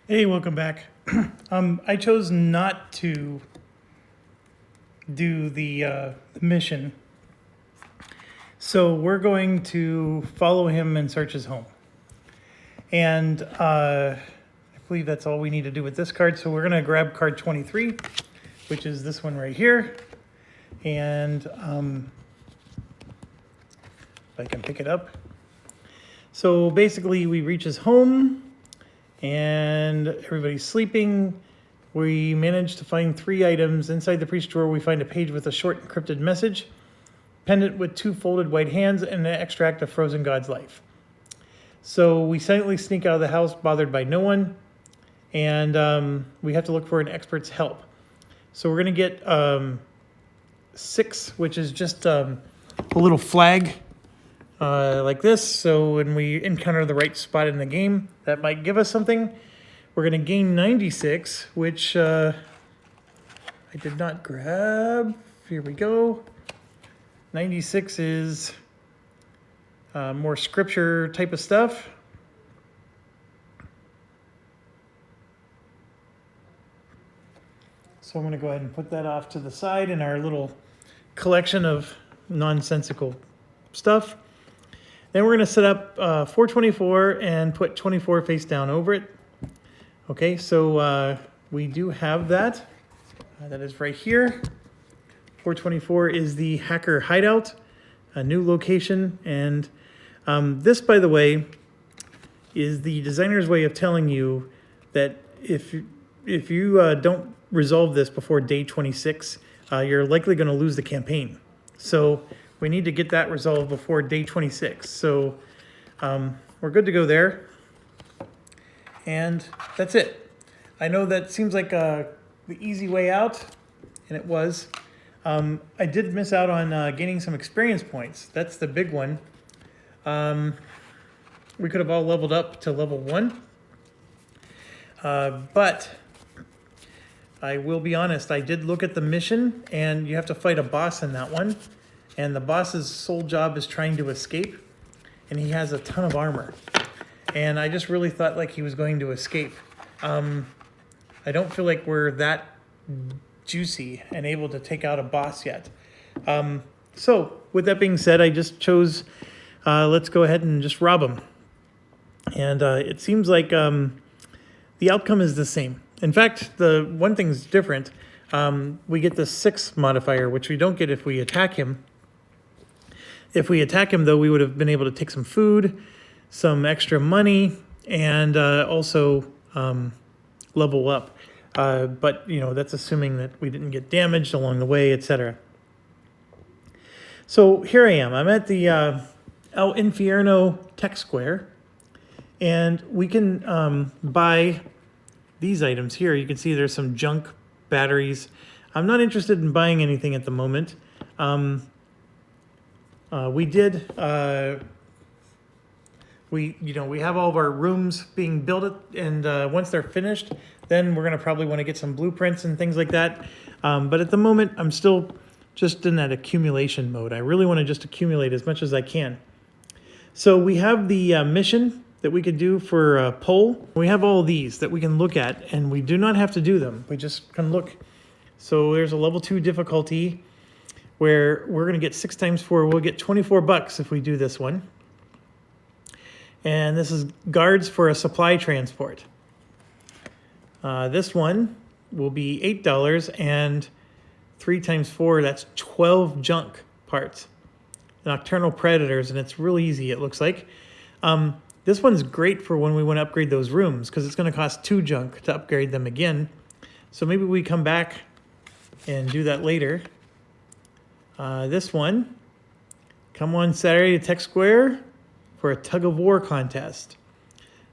Hey, welcome back. I chose not to do the mission, so we're going to follow him and search his home. And I believe that's all we need to do with this card. So we're going to grab card 23, which is this one right here. And if I can pick it up. So basically, we reach his home. And everybody's sleeping. We managed to find 3 items. Inside the priest drawer, we find a page with a short encrypted message, pendant with 2 folded white hands, and an extract of Frozen God's life. So we silently sneak out of the house, bothered by no one, and we have to look for an expert's help. So we're going to get 6, which is just a little flag like this. So when we encounter the right spot in the game, that might give us something. We're going to gain 96, which I did not grab. Here we go. 96 is more scripture type of stuff. So I'm going to go ahead and put that off to the side in our little collection of nonsensical stuff. Then we're going to set up 424 and put 24 face down over it. Okay, so we do have that. That is right here. 424 is the Hacker Hideout, a new location. And this, by the way, is the designer's way of telling you that if you don't resolve this before day 26, you're likely going to lose the campaign. So we need to get that resolved before day 26. So we're good to go there. And that's it. I know that seems like the easy way out, and it was. I did miss out on gaining some experience points. That's the big one. We could have all leveled up to level 1. But I will be honest, I did look at the mission, and you have to fight a boss in that one. And the boss's sole job is trying to escape, and he has a ton of armor. And I just really thought like he was going to escape. I don't feel like we're that juicy and able to take out a boss yet. So with that being said, I just chose, let's go ahead and just rob him. And it seems like the outcome is the same. In fact, the one thing's different. We get the 6 modifier, which we don't get if we attack him. If we attack him, though, we would have been able to take some food, some extra money, and also level up. But, you know, that's assuming that we didn't get damaged along the way, etc. So here I am. I'm at the El Infierno Tech Square, and we can buy these items here. You can see there's some junk batteries. I'm not interested in buying anything at the moment. We have all of our rooms being built, and once they're finished, then we're going to probably want to get some blueprints and things like that. But at the moment, I'm still just in that accumulation mode. I really want to just accumulate as much as I can. So we have the mission that we could do for a poll. We have all these that we can look at, and we do not have to do them. We just can look. So there's a level 2 difficulty where we're going to get 6 times 4. We'll get $24 if we do this one. And this is guards for a supply transport. This one will be $8, and 3 times 4, that's 12 junk parts. Nocturnal predators, and it's real easy, it looks like. This one's great for when we want to upgrade those rooms, because it's going to cost 2 junk to upgrade them again. So maybe we come back and do that later. This one, come on Saturday to Tech Square for a tug-of-war contest.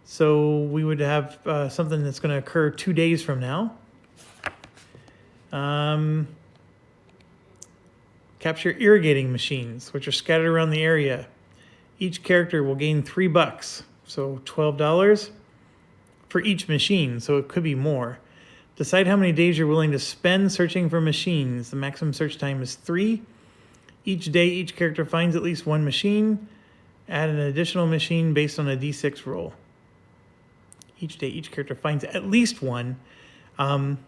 So we would have something that's going to occur 2 days from now. Capture irrigating machines, which are scattered around the area. Each character will gain $3, so $12 for each machine, so it could be more. Decide how many days you're willing to spend searching for machines. The maximum search time is 3. Each day, each character finds at least 1 machine. Add an additional machine based on a D6 roll. each day, each character finds at least one. And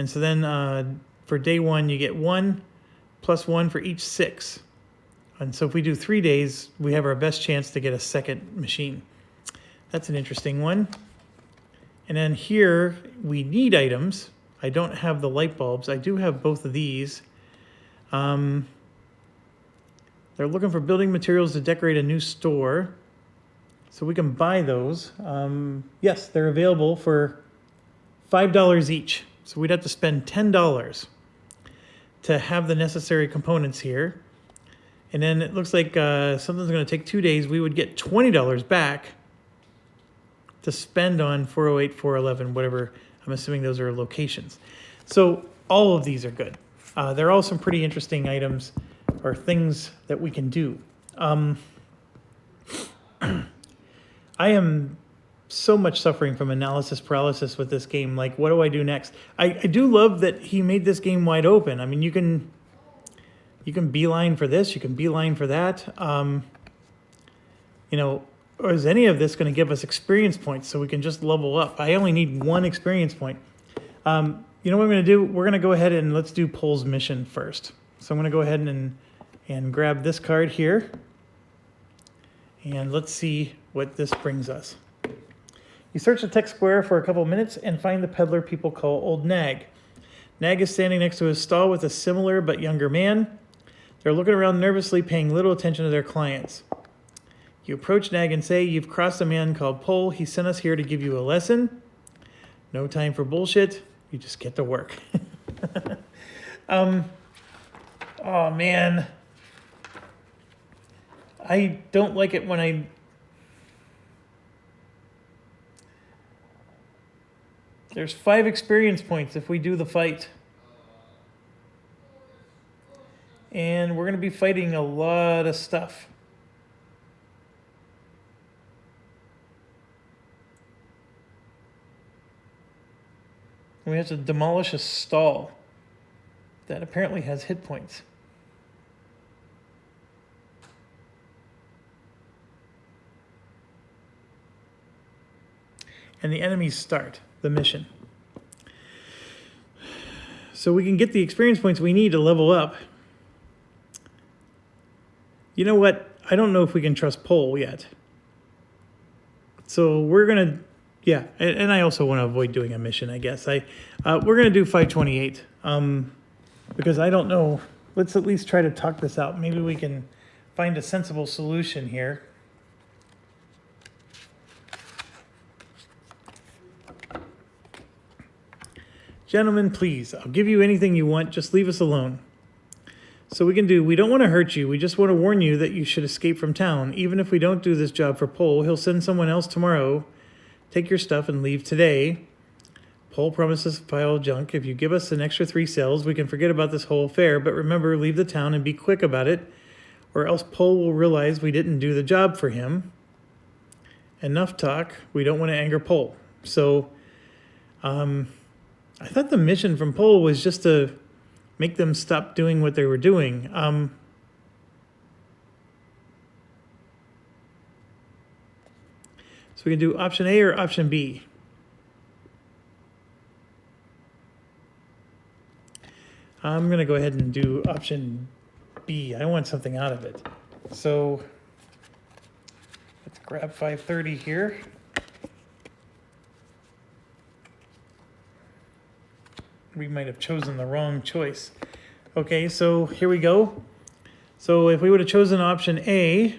so then for day 1, you get 1 plus 1 for each 6. And so if we do 3 days, we have our best chance to get a second machine. That's an interesting one. And then here, we need items. I don't have the light bulbs. I do have both of these. They're looking for building materials to decorate a new store. So we can buy those. Yes, they're available for $5 each. So we'd have to spend $10 to have the necessary components here. And then it looks like something's going to take 2 days. We would get $20 back to spend on 408, 411, whatever. I'm assuming those are locations. So all of these are good. There are all some pretty interesting items or things that we can do. I am so much suffering from analysis paralysis with this game. Like, what do I do next? I do love that he made this game wide open. I mean, you can beeline for this, you can beeline for that. You know, or is any of this going to give us experience points so we can just level up? I only need 1 experience point. You know what I'm going to do? We're going to go ahead and let's do Pole's mission first. So I'm going to go ahead and grab this card here. And let's see what this brings us. You search the tech square for a couple minutes and find the peddler people call Old Nag. Nag is standing next to his stall with a similar but younger man. They're looking around nervously, paying little attention to their clients. You approach Nag and say, "You've crossed a man called Pole. He sent us here to give you a lesson. No time for bullshit. You just get to work." Oh, man. I don't like it when There's 5 experience points if we do the fight. And we're going to be fighting a lot of stuff. We have to demolish a stall that apparently has hit points. And the enemies start the mission. So we can get the experience points we need to level up. You know what? I don't know if we can trust Pole yet. So we're going to, yeah, and I also want to avoid doing a mission, I guess. We're going to do 528 because I don't know. Let's at least try to talk this out. Maybe we can find a sensible solution here. Gentlemen, please, I'll give you anything you want. Just leave us alone. So we don't want to hurt you. We just want to warn you that you should escape from town. Even if we don't do this job for Pole, he'll send someone else tomorrow. Take your stuff and leave today. Pole promises to pile junk. If you give us an extra 3 cells, we can forget about this whole affair. But remember, leave the town and be quick about it, or else Pole will realize we didn't do the job for him. Enough talk. We don't want to anger Pole. So, I thought the mission from Pole was just to make them stop doing what they were doing. So we can do option A or option B. I'm going to go ahead and do option B. I want something out of it. So let's grab 530 here. We might have chosen the wrong choice. Okay, so here we go. So if we would have chosen option A,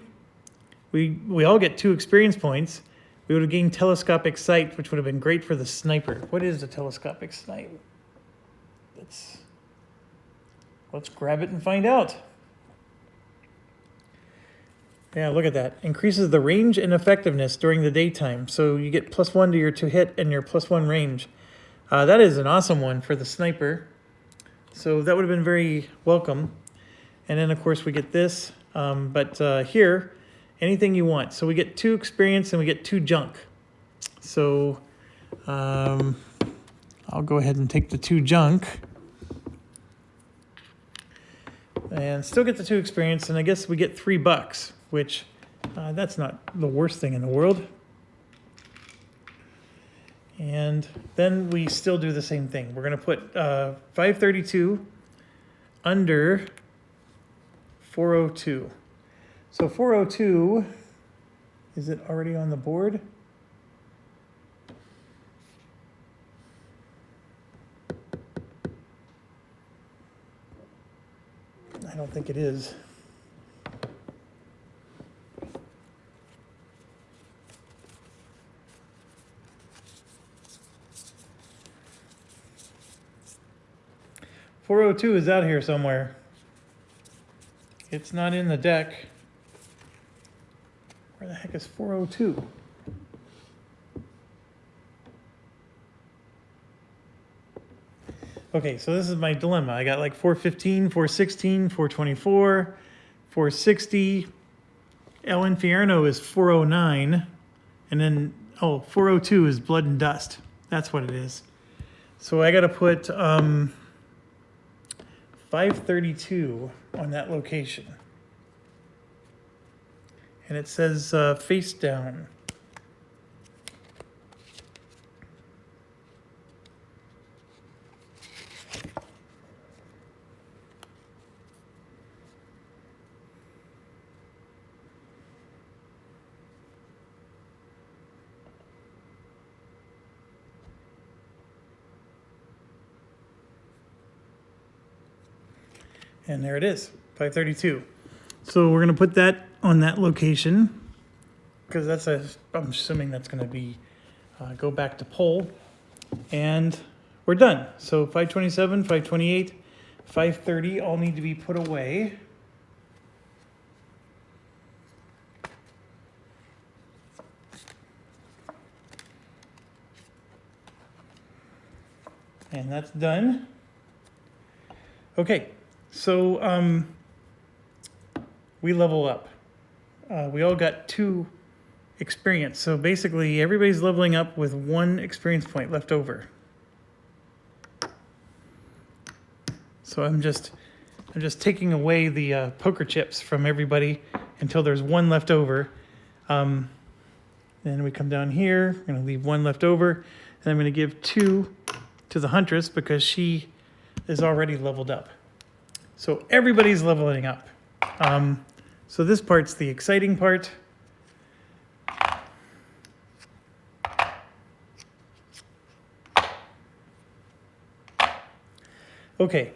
we all get 2 experience points. We would have gained telescopic sight, which would have been great for the sniper. What is a telescopic sight? Let's grab it and find out. Yeah, look at that. Increases the range and effectiveness during the daytime. So you get +1 to your to hit and your +1 range. That is an awesome one for the sniper. So that would have been very welcome. And then, of course, we get this. Here, anything you want. So we get 2 experience and we get 2 junk. So I'll go ahead and take the 2 junk. And still get the 2 experience. And I guess we get $3, which that's not the worst thing in the world. And then we still do the same thing. We're going to put 532 under 402. So 402, is it already on the board? I don't think it is. .402 is out here somewhere. It's not in the deck. Where the heck is 402? Okay, so this is my dilemma. I got like 415, 416, 424, 460. El Infierno is 409. And then, 402 is Blood and Dust. That's what it is. So I got to put 532 on that location. And it says face down. And there it is, 532. So we're gonna put that on that location because I'm assuming that's gonna be, go back to pole, and we're done. So 527, 528, 530 all need to be put away. And that's done. Okay. So we level up. We all got 2 experience. So basically everybody's leveling up with 1 experience point left over. So I'm just taking away the poker chips from everybody until there's 1 left over. Then we come down here, I'm gonna leave 1 left over, and I'm gonna give 2 to the Huntress because she is already leveled up. So everybody's leveling up. So this part's the exciting part. Okay,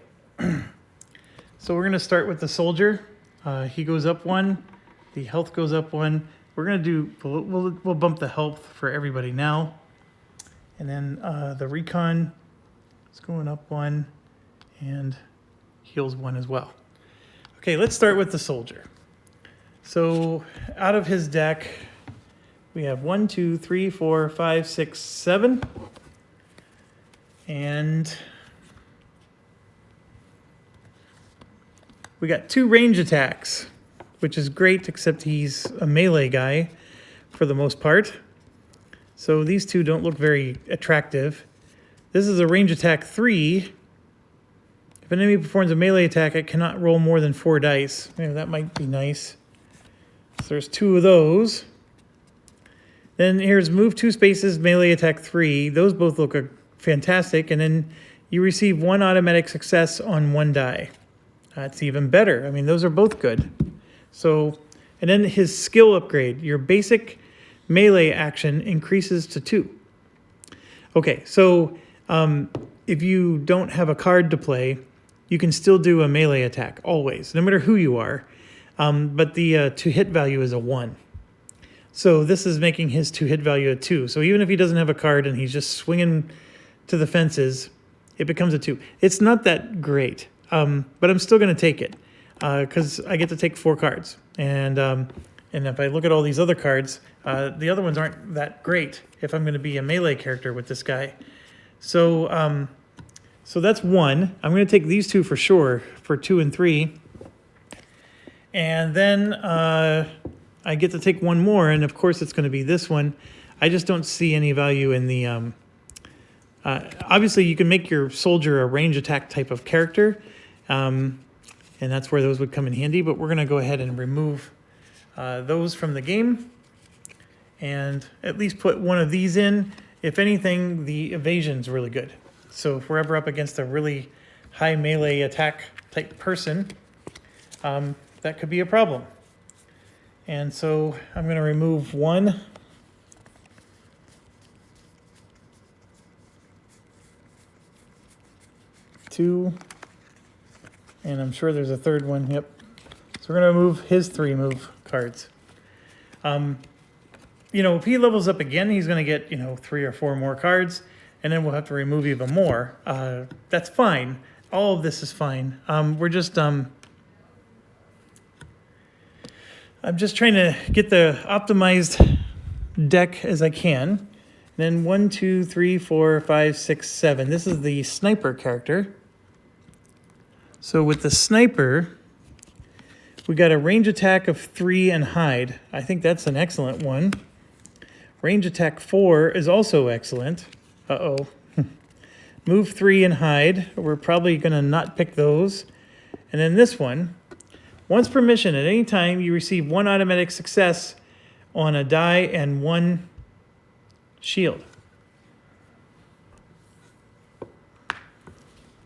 so we're gonna start with the soldier. He goes up 1, the health goes up 1. We're gonna do, we'll bump the health for everybody now. And then the Recon is going up 1, and heals 1 as well. Okay, let's start with the soldier. So out of his deck, we have 1, 2, 3, 4, 5, 6, 7. And we got 2 range attacks, which is great, except he's a melee guy for the most part. So these 2 don't look very attractive. This is a range attack 3. If an enemy performs a melee attack, it cannot roll more than 4 dice. Maybe that might be nice. So there's 2 of those. Then here's move 2 spaces, melee attack 3. Those both look fantastic. And then you receive 1 automatic success on 1 die. That's even better. I mean, those are both good. So, and then his skill upgrade. Your basic melee action increases to 2. Okay, so if you don't have a card to play, you can still do a melee attack, always, no matter who you are. But the to-hit value is a 1. So this is making his to-hit value a 2. So even if he doesn't have a card and he's just swinging to the fences, it becomes a 2. It's not that great, but I'm still going to take it because I get to take 4 cards. And if I look at all these other cards, the other ones aren't that great if I'm going to be a melee character with this guy. So so that's 1. I'm going to take these 2 for sure, for 2 and 3. And then I get to take 1 more, and of course it's going to be this one. I just don't see any value in the... obviously, you can make your soldier a range attack type of character, and that's where those would come in handy, but we're going to go ahead and remove those from the game, and at least put 1 of these in. if anything, the evasion's really good. So if we're ever up against a really high melee attack type person, that could be a problem. And so I'm going to remove 1. Two, and I'm sure there's a third one. Yep. So we're going to remove his 3 move cards. You know, if he levels up again, he's going to get, you know, 3 or 4 more cards, and then we'll have to remove even more. That's fine. All of this is fine. We're just I'm just trying to get the optimized deck as I can. Then 1, 2, 3, 4, 5, 6, 7. This is the sniper character. So with the sniper, we got a range attack of 3 and hide. I think that's an excellent one. Range attack 4 is also excellent. Uh-oh. Move 3 and hide. We're probably going to not pick those. And then this one. Once per mission, at any time, you receive 1 automatic success on a die and 1 shield.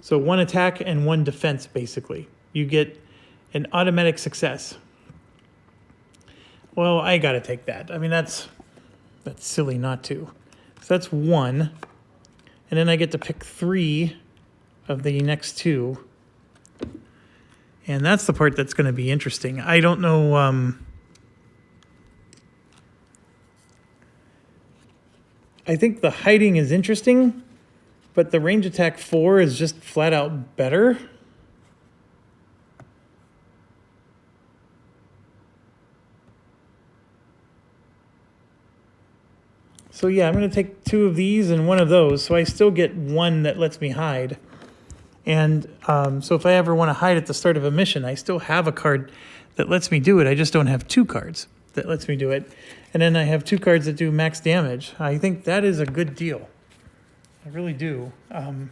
So 1 attack and 1 defense, basically. You get an automatic success. Well, I got to take that. I mean, that's silly not to. So that's 1. And then I get to pick 3 of the next 2. And that's the part that's going to be interesting. I don't know. I think the hiding is interesting, but the range attack 4 is just flat out better. So yeah, I'm going to take 2 of these and 1 of those, so I still get 1 that lets me hide. And so if I ever want to hide at the start of a mission, I still have a card that lets me do it. I just don't have 2 cards that lets me do it. And then I have 2 cards that do max damage. I think that is a good deal. I really do. And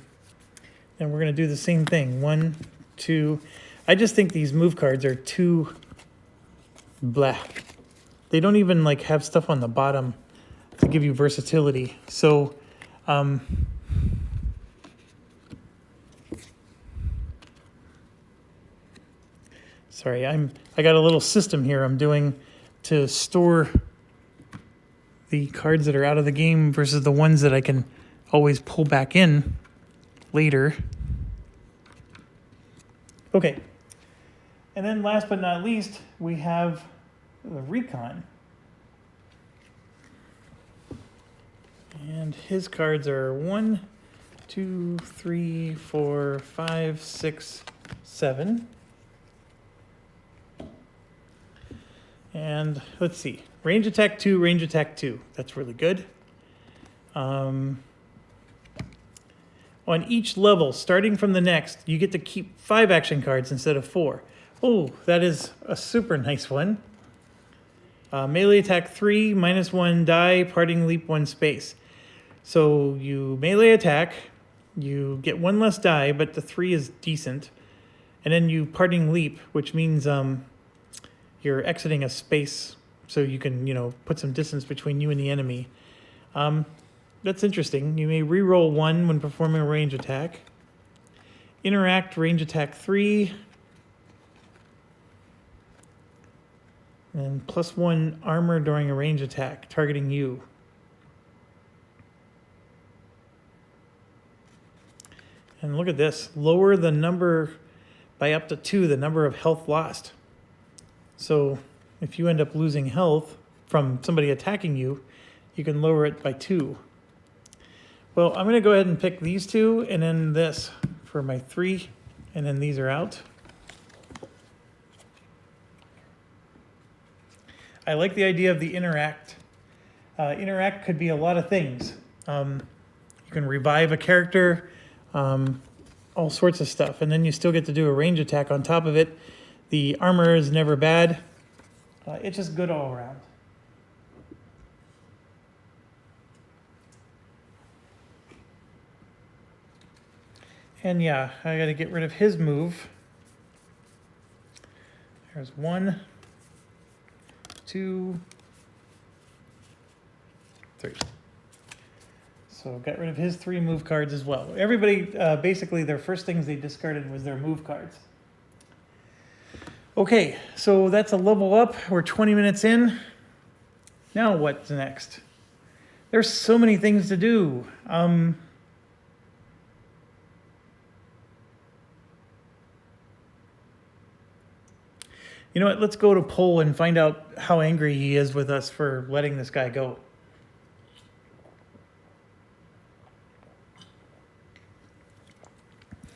we're going to do the same thing. 1, 2. I just think these move cards are too blah. They don't even like have stuff on the bottom to give you versatility. So sorry, I got a little system here I'm doing to store the cards that are out of the game versus the ones that I can always pull back in later. Okay. And then last but not least, we have the Recon. And his cards are 1, 2, 3, 4, 5, 6, 7. And let's see. Range attack 2, range attack 2. That's really good. On each level, starting from the next, you get to keep 5 action cards instead of 4. Oh, that is a super nice one. Melee attack 3, -1 die, parting leap 1 space. So you melee attack, you get 1 less die, but the 3 is decent. And then you parting leap, which means you're exiting a space so you can, put some distance between you and the enemy. That's interesting. You may reroll 1 when performing a range attack. Interact, range attack 3. And +1 armor during a range attack, targeting you. And look at this. Lower the number by up to 2, the number of health lost. So if you end up losing health from somebody attacking you, you can lower it by 2. Well, I'm going to go ahead and pick these 2 and then this for my 3, and then these are out. I like the idea of the interact. Interact could be a lot of things. You can revive a character, all sorts of stuff, and then you still get to do a range attack on top of it. The armor is never bad. It's just good all around. And yeah, I got to get rid of his move. There's 1, 2, 3. So got rid of his 3 move cards as well. Everybody, basically their first things they discarded was their move cards. Okay, so that's a level up. We're 20 minutes in. Now what's next? There's so many things to do. You know what? Let's go to Pole and find out how angry he is with us for letting this guy go.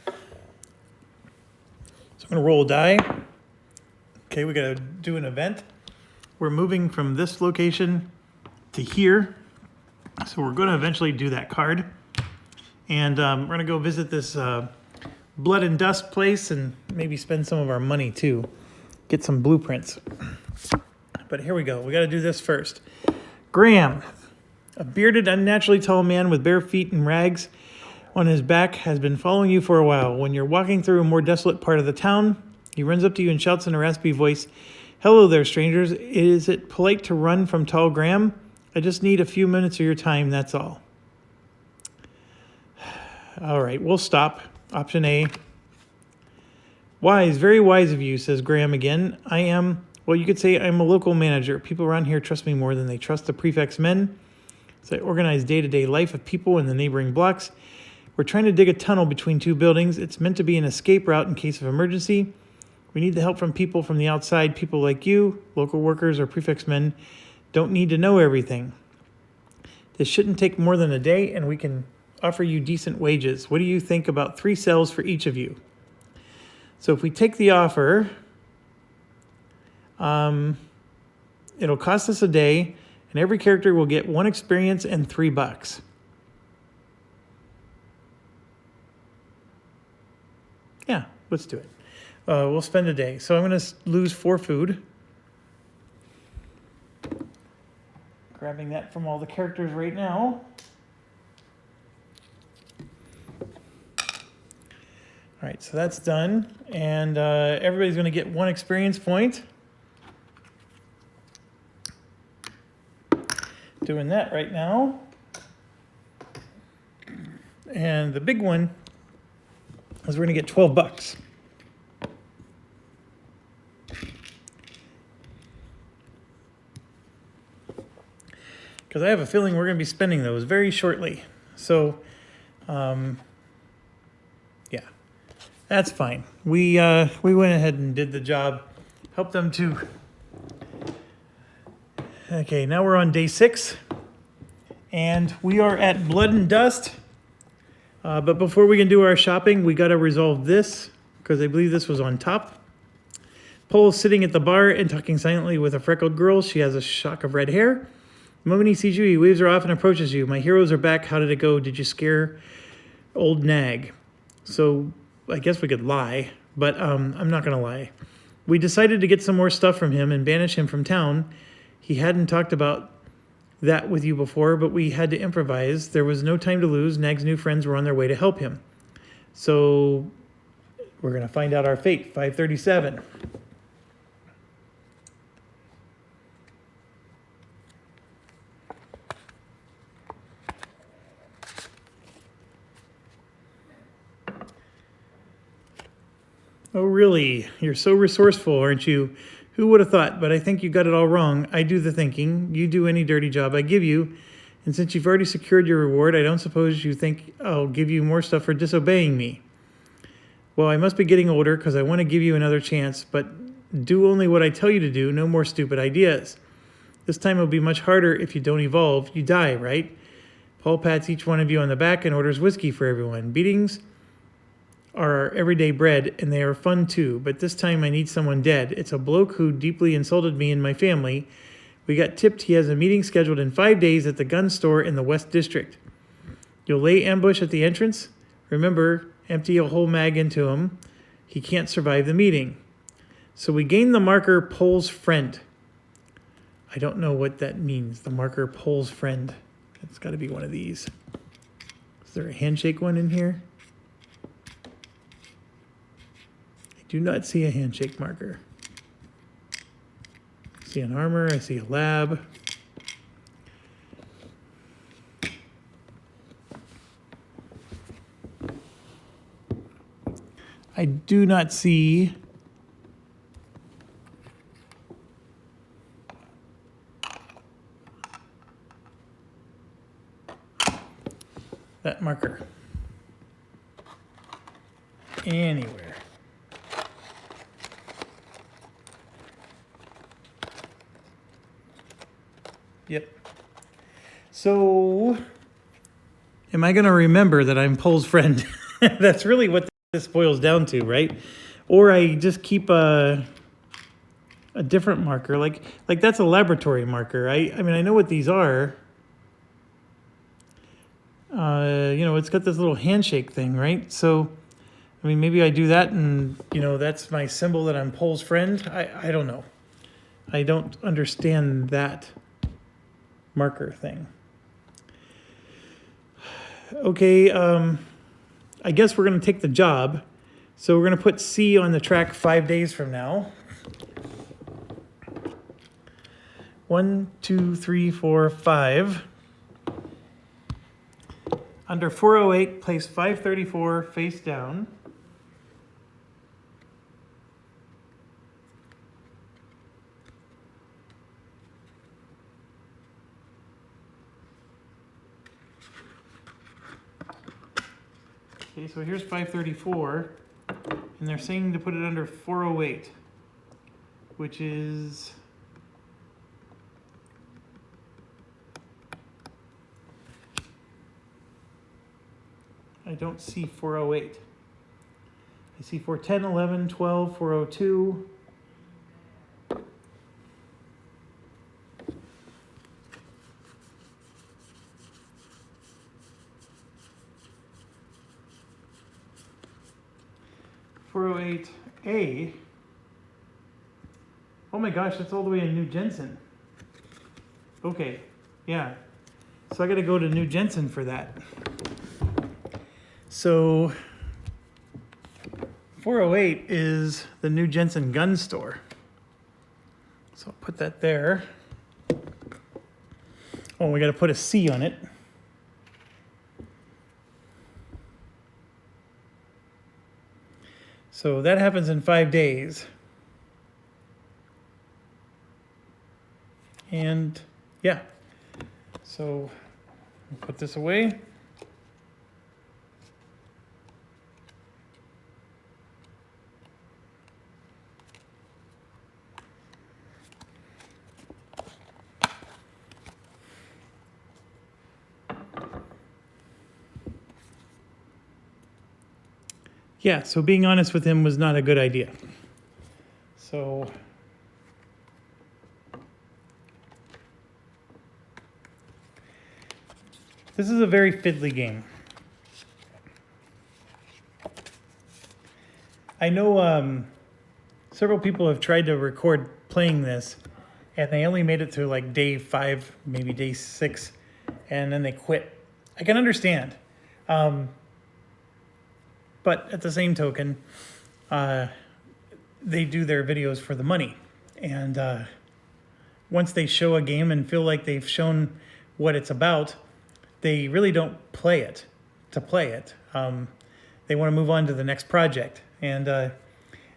So I'm going to roll a die. Okay, we got to do an event. We're moving from this location to here. So we're going to eventually do that card. And we're going to go visit this blood and dust place and maybe spend some of our money too. Get some blueprints. But here we go. We got to do this first. Graham, a bearded, unnaturally tall man with bare feet and rags on his back, has been following you for a while. When you're walking through a more desolate part of the town, he runs up to you and shouts in a raspy voice, "Hello there, strangers. Is it polite to run from tall Graham? I just need a few minutes of your time, that's all." All right, we'll stop. Option A. "Wise, very wise of you," says Graham again. Well, you could say I'm a local manager. People around here trust me more than they trust the prefect's men. So I organize day-to-day life of people in the neighboring blocks. We're trying to dig a tunnel between 2 buildings. It's meant to be an escape route in case of emergency. We need the help from people from the outside. People like you, local workers or prefect's men, don't need to know everything. This shouldn't take more than a day, and we can offer you decent wages. What do you think about 3 cells for each of you? So if we take the offer, it'll cost us a day, and every character will get 1 experience and $3. Yeah, let's do it. We'll spend a day. So I'm going to lose 4 food. Grabbing that from all the characters right now. All right, so that's done. And everybody's going to get 1 experience point. Doing that right now. And the big one is we're going to get $12. Because I have a feeling we're going to be spending those very shortly. So, yeah, that's fine. We went ahead and did the job. Helped them to. Okay, now we're on day 6. And we are at Blood and Dust. But before we can do our shopping, we got to resolve this, because I believe this was on top. Pole's sitting at the bar and talking silently with a freckled girl. She has a shock of red hair. The moment he sees you, he waves her off and approaches you. "My heroes are back. How did it go? Did you scare old Nag?" So I guess we could lie, but I'm not going to lie. We decided to get some more stuff from him and banish him from town. He hadn't talked about that with you before, but we had to improvise. There was no time to lose. Nag's new friends were on their way to help him. So we're going to find out our fate. 537. Oh, really? You're so resourceful, aren't you? Who would have thought? But I think you got it all wrong. I do the thinking. You do any dirty job I give you. And since you've already secured your reward, I don't suppose you think I'll give you more stuff for disobeying me. Well, I must be getting older because I want to give you another chance, but do only what I tell you to do. No more stupid ideas. This time it'll be much harder if you don't evolve. You die, right? Paul pats each one of you on the back and orders whiskey for everyone. Beatings are our everyday bread, and they are fun too, but this time I need someone dead. It's a bloke who deeply insulted me and my family. We got tipped he has a meeting scheduled in 5 days at the gun store in the West District. You'll lay ambush at the entrance. Remember, empty a whole mag into him. He can't survive the meeting. So we gain the marker Pole's friend. I don't know what that means, the marker Pole's friend. It's got to be one of these. Is there a handshake one in here? Do not see a handshake marker. I see an armor, I see a lab. I do not see that marker anywhere. Yep. So, am I going to remember that I'm Pole's friend? That's really what this boils down to, right? Or I just keep a different marker, like that's a laboratory marker. I mean, I know what these are. You know, it's got this little handshake thing, right? So, I mean, maybe I do that and, you know, that's my symbol that I'm Pole's friend. I don't know. I don't understand that marker thing. Okay, I guess we're going to take the job. So we're going to put C on the track 5 days from now. 1, 2, 3, 4, 5. Under 408, place 534 face down. Okay, so here's 534, and they're saying to put it under 408, which is I don't see 408. I see 410, 11, 12, 402. A. Oh my gosh, that's all the way in New Jensen. Okay, yeah. So I got to go to New Jensen for that. So 408 is the New Jensen gun store. So I'll put that there. Oh, we got to put a C on it. So that happens in 5 days. And yeah, so I'll put this away. Yeah, so being honest with him was not a good idea. So this is a very fiddly game. I know several people have tried to record playing this, and they only made it to like day 5, maybe day 6, and then they quit. I can understand. But at the same token, they do their videos for the money. And once they show a game and feel like they've shown what it's about, they really don't play it to play it. They want to move on to the next project. And I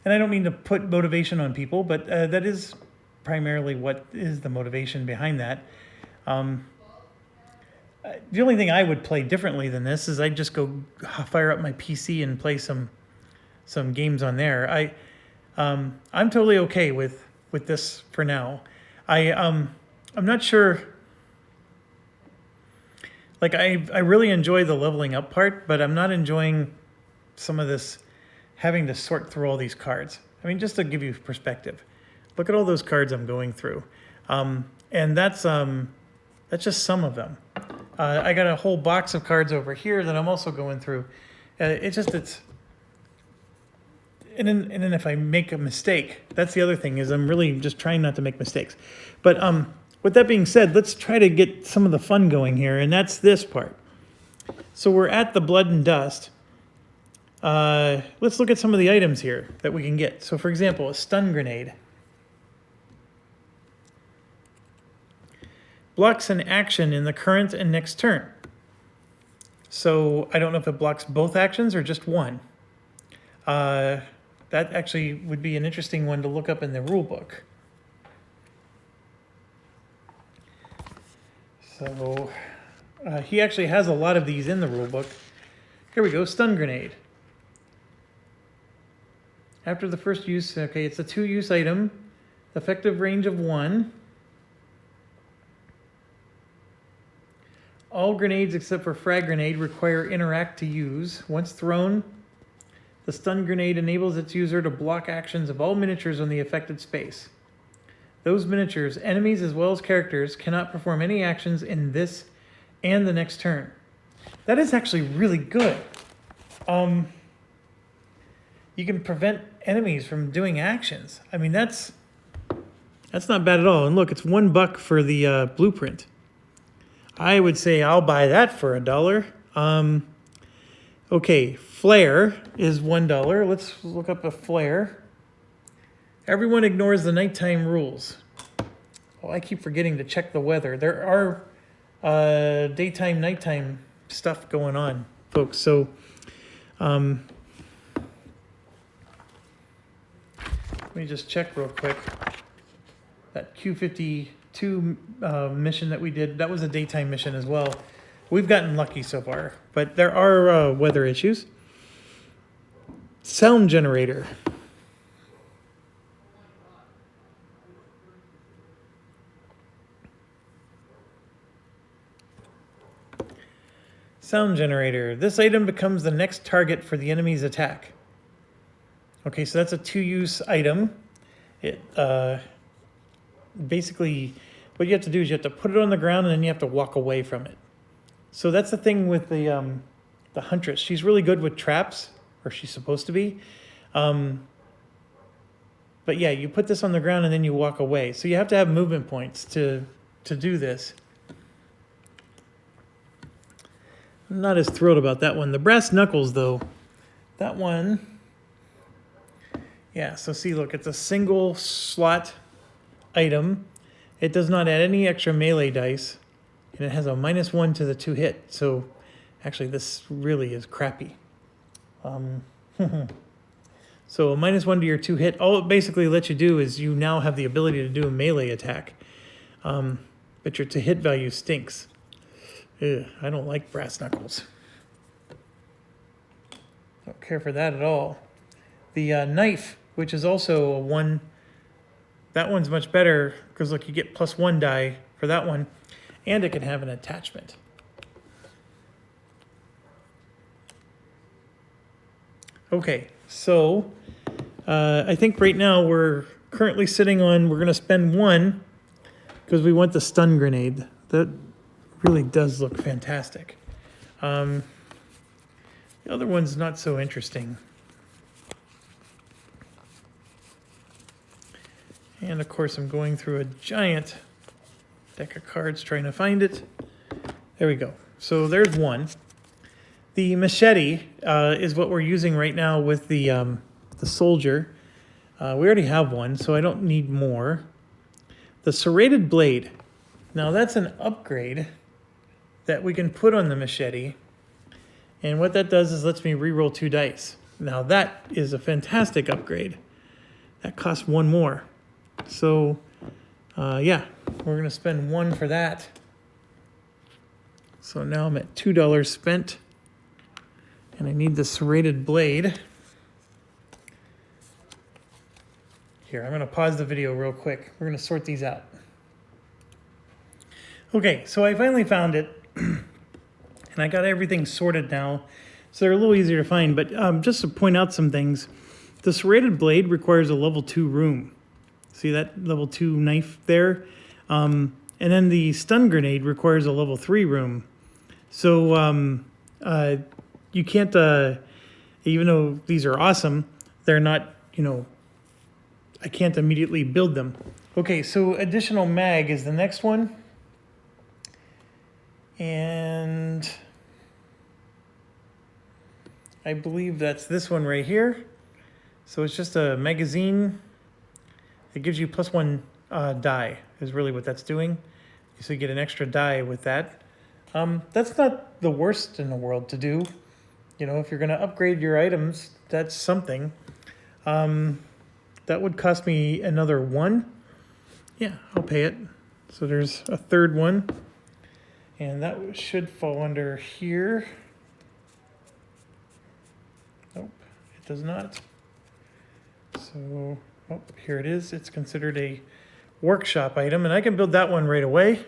don't mean to put motivation on people, but that is primarily what is the motivation behind that. The only thing I would play differently than this is I'd just go fire up my PC and play some games on there. I'm totally okay with this for now. I'm not sure. Like I really enjoy the leveling up part, but I'm not enjoying some of this having to sort through all these cards. I mean, just to give you perspective, look at all those cards I'm going through, and that's just some of them. I got a whole box of cards over here that I'm also going through. And then if I make a mistake, that's the other thing, is I'm really just trying not to make mistakes. But with that being said, let's try to get some of the fun going here, and that's this part. So we're at the blood and dust. Let's look at some of the items here that we can get. So for example, a stun grenade. Blocks an action in the current and next turn. So I don't know if it blocks both actions or just one. That actually would be an interesting one to look up in the rule book. So he actually has a lot of these in the rule book. Here we go, stun grenade. After the first use, okay, it's a 2-use item, effective range of 1. All grenades except for frag grenade require interact to use. Once thrown, the stun grenade enables its user to block actions of all miniatures on the affected space. Those miniatures, enemies as well as characters, cannot perform any actions in this and the next turn. That is actually really good. You can prevent enemies from doing actions. I mean, that's not bad at all. And look, it's $1 for the blueprint. I would say I'll buy that for $1. Okay, flare is $1. Let's look up a flare. Everyone ignores the nighttime rules. Oh, I keep forgetting to check the weather. There are daytime, nighttime stuff going on, folks. So, let me just check real quick. That Q52 mission that we did, that was a daytime mission as well. We've gotten lucky so far, but there are weather issues. Sound generator. Sound generator. This item becomes the next target for the enemy's attack. Okay, so that's a 2-use item. It basically, what you have to do is you have to put it on the ground and then you have to walk away from it. So that's the thing with the Huntress. She's really good with traps, or she's supposed to be. But yeah, you put this on the ground and then you walk away. So you have to have movement points to do this. I'm not as thrilled about that one. The brass knuckles, though, that one, yeah, so see, look, it's a single slot item. It does not add any extra melee dice, and it has a -1 to the 2 hit. So actually, this really is crappy. So a -1 to your 2 hit, all it basically lets you do is you now have the ability to do a melee attack. But your to hit value stinks. Ugh, I don't like brass knuckles. Don't care for that at all. The knife, which is also a 1, that one's much better because look, you get +1 die for that one, and it can have an attachment. Okay, so I think right now we're currently sitting on, we're going to spend 1 because we want the stun grenade. That really does look fantastic. The other one's not so interesting. And of course, I'm going through a giant deck of cards trying to find it. There we go. So there's 1. The machete is what we're using right now with the soldier. We already have 1, so I don't need more. The serrated blade. Now that's an upgrade that we can put on the machete. And what that does is lets me reroll 2 dice. Now that is a fantastic upgrade. That costs 1 more. So, yeah, we're going to spend 1 for that. So now I'm at $2 spent. And I need the serrated blade. Here, I'm going to pause the video real quick. We're going to sort these out. Okay, so I finally found it. And I got everything sorted now, so they're a little easier to find. But just to point out some things, the serrated blade requires a level 2 room. See that level 2 knife there? And then the stun grenade requires a level 3 room. So you can't, even though these are awesome, they're not, I can't immediately build them. Okay, so additional mag is the next one. And I believe that's this one right here. So it's just a magazine. It gives you +1 die is really what that's doing. So you get an extra die with that. That's not the worst in the world to do. you know, if you're going to upgrade your items, that's something. That would cost me another 1. Yeah, I'll pay it. So there's a third one. And that should fall under here. Nope, it does not. So, oh, here it is. It's considered a workshop item, and I can build that one right away.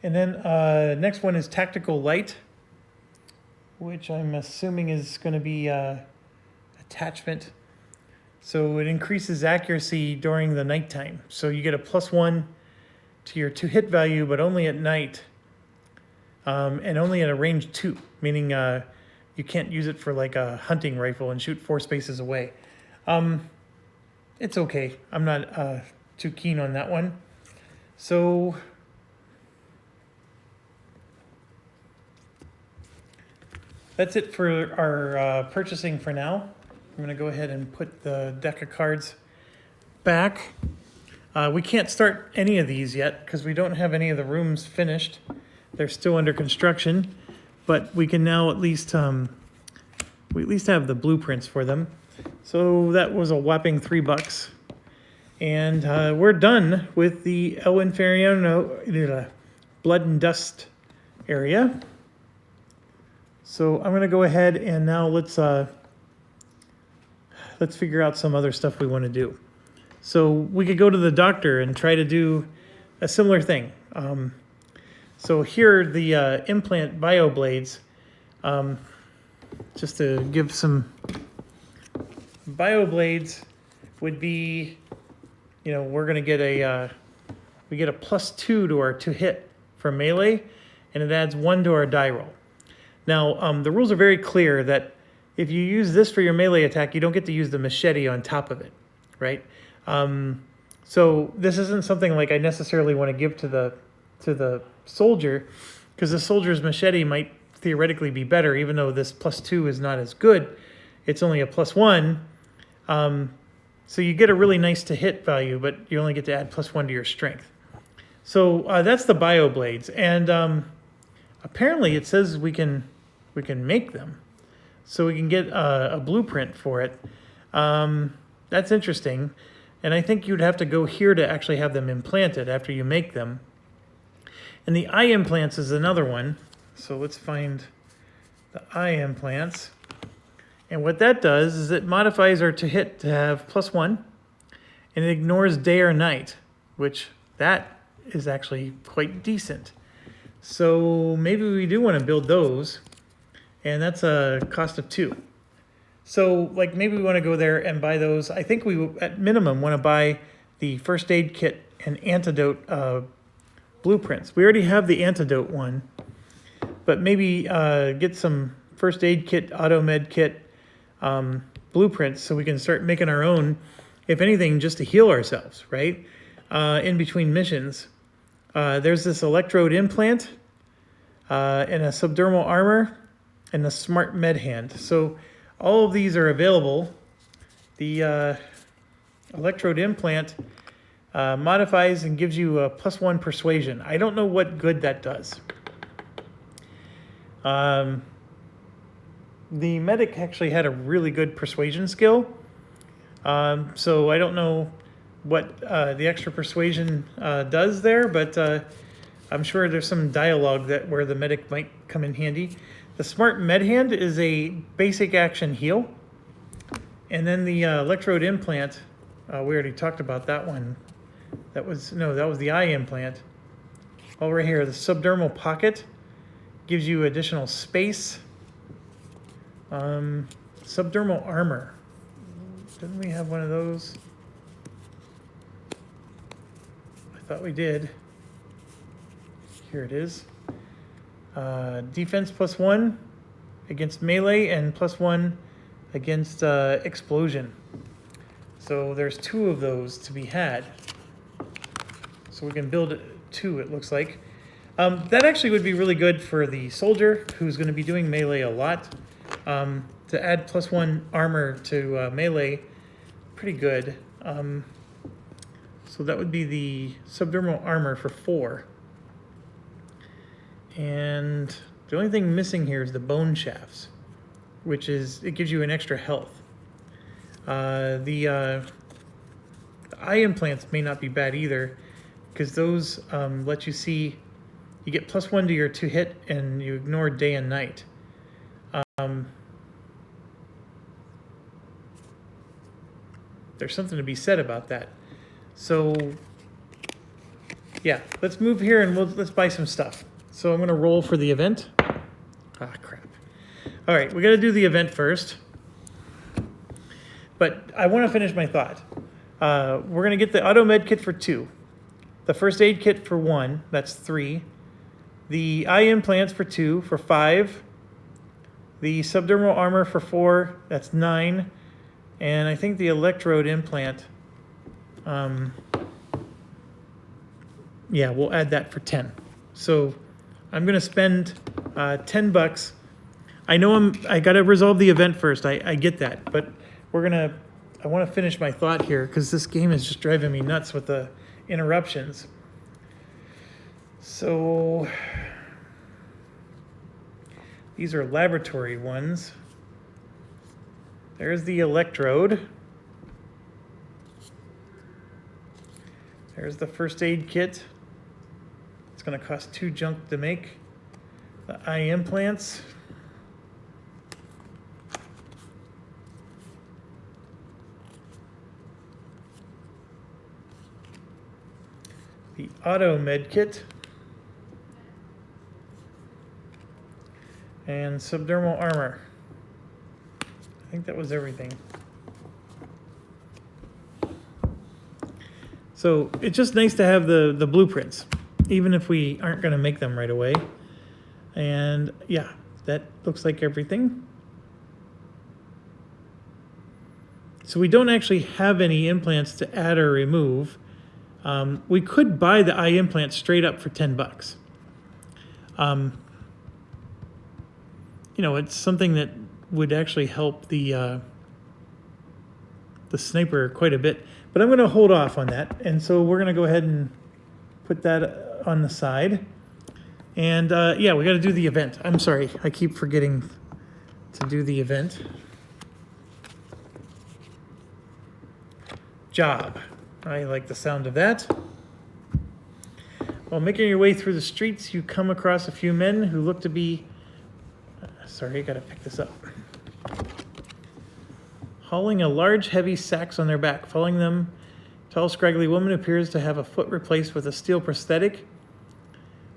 And then next one is Tactical Light, which I'm assuming is going to be attachment. So it increases accuracy during the nighttime. So you get a +1 to your 2 hit value, but only at night, and only at a range 2, meaning you can't use it for like a hunting rifle and shoot 4 spaces away. It's okay. I'm not too keen on that one. So that's it for our purchasing for now. I'm going to go ahead and put the deck of cards back. We can't start any of these yet because we don't have any of the rooms finished. They're still under construction, but we can now at least we at least have the blueprints for them. So that was a whopping $3, and we're done with the El Infierno Blood and Dust area. So I'm going to go ahead and now let's figure out some other stuff we want to do. So we could go to the doctor and try to do a similar thing. So here are the implant bioblades. Just to give some bioblades would be, you know, we're going to get we get a +2 to our 2 hit for melee, and it adds 1 to our die roll. Now, the rules are very clear that if you use this for your melee attack, you don't get to use the machete on top of it, right? So this isn't something like I necessarily want to give to the soldier, because the soldier's machete might theoretically be better, even though this +2 is not as good. It's only a +1. So you get a really nice to hit value, but you only get to add +1 to your strength. So that's the bioblades, and apparently it says we can make them, so we can get a blueprint for it. That's interesting, and I think you'd have to go here to actually have them implanted after you make them. And the eye implants is another one. So let's find the eye implants. And what that does is it modifies our to hit to have +1, and it ignores day or night, which that is actually quite decent. So maybe we do want to build those, and that's a cost of 2. So like maybe we want to go there and buy those. I think we at minimum want to buy the first aid kit and antidote blueprints. We already have the antidote one, but maybe get some first aid kit, auto med kit blueprints so we can start making our own, if anything, just to heal ourselves, right? In between missions. There's this electrode implant and a subdermal armor and a smart med hand. So all of these are available. The electrode implant modifies and gives you a +1 persuasion. I don't know what good that does. The medic actually had a really good persuasion skill. So I don't know what the extra persuasion does there, but I'm sure there's some dialogue where the medic might come in handy. The smart med hand is a basic action heal. And then the electrode implant, we already talked about that one. That was the eye implant. Oh, right here, the subdermal pocket gives you additional space. Subdermal armor. Didn't we have one of those? I thought we did. Here it is. Defense +1 against melee and +1 against explosion. So there's 2 of those to be had. So we can build 2, it looks like. That actually would be really good for the soldier who's going to be doing melee a lot. To add +1 armor to melee, pretty good. So that would be the subdermal armor for 4. And The only thing missing here is the bone shafts, which is, it gives you an extra health. The eye implants may not be bad either, because those let you see, you get +1 to your 2 hit, and you ignore day and night. There's something to be said about that. So yeah, let's move here and let's buy some stuff. So I'm gonna roll for the event. Ah, crap. All right, we gotta do the event first. But I wanna finish my thought. We're gonna get the auto med kit for 2. The first aid kit for 1, that's 3. The eye implants for 2, for 5. The subdermal armor for 4, that's 9. And I think the electrode implant, yeah, we'll add that for 10. So I'm gonna spend $10. I know I gotta resolve the event first, I get that, but I wanna finish my thought here because this game is just driving me nuts with the interruptions. So these are laboratory ones. There's the electrode. There's the first aid kit. It's gonna cost 2 junk to make. The eye implants. The auto med kit. And subdermal armor. I think that was everything. So it's just nice to have the blueprints, even if we aren't going to make them right away. And yeah, that looks like everything. So we don't actually have any implants to add or remove. We could buy the eye implant straight up for $10. You know, it's something that would actually help the sniper quite a bit. But I'm going to hold off on that. And so we're going to go ahead and put that on the side. And yeah, we got to do the event. I'm sorry, I keep forgetting to do the event. Job. I like the sound of that. While making your way through the streets, you come across a few men who look to be... sorry, I gotta pick this up. Hauling a large, heavy sacks on their back. Following them, tall, scraggly woman appears to have a foot replaced with a steel prosthetic.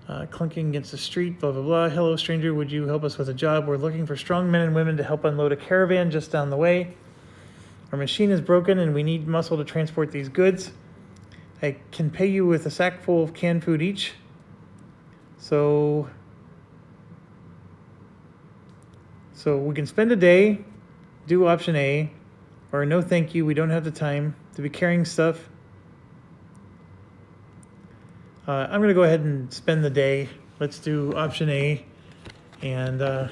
Clunking against the street, blah, blah, blah. Hello, stranger, would you help us with a job? We're looking for strong men and women to help unload a caravan just down the way. Our machine is broken and we need muscle to transport these goods. I can pay you with a sack full of canned food each. So we can spend a day, do option A, or no thank you, we don't have the time to be carrying stuff. I'm gonna go ahead and spend the day. Let's do option A. And I'm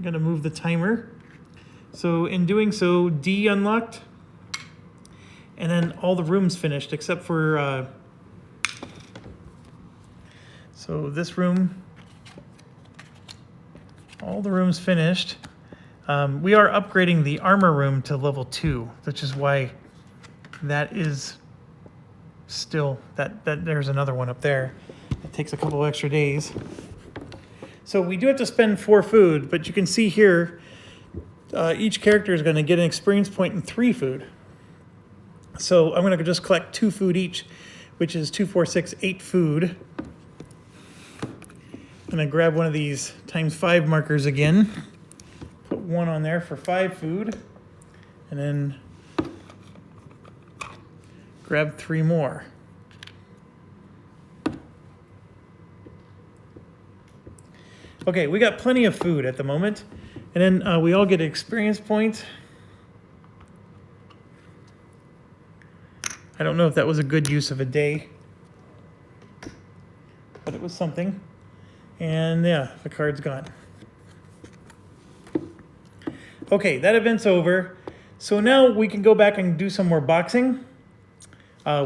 gonna move the timer. So in doing so, D unlocked. And then all the rooms finished except for, so this room, all the rooms finished. We are upgrading the armor room to level 2, which is why that is still, that there's another one up there. It takes a couple extra days. So we do have to spend 4 food, but you can see here, each character is going to get an experience point and 3 food. So I'm going to just collect 2 food each, which is 2, 4, 6, 8 food. I'm going to grab one of these ×5 markers again. Put 1 on there for 5 food. And then grab 3 more. Okay, we got plenty of food at the moment. And then we all get an experience point. I don't know if that was a good use of a day, but it was something. And yeah, the card's gone. Okay, that event's over. So now we can go back and do some more boxing.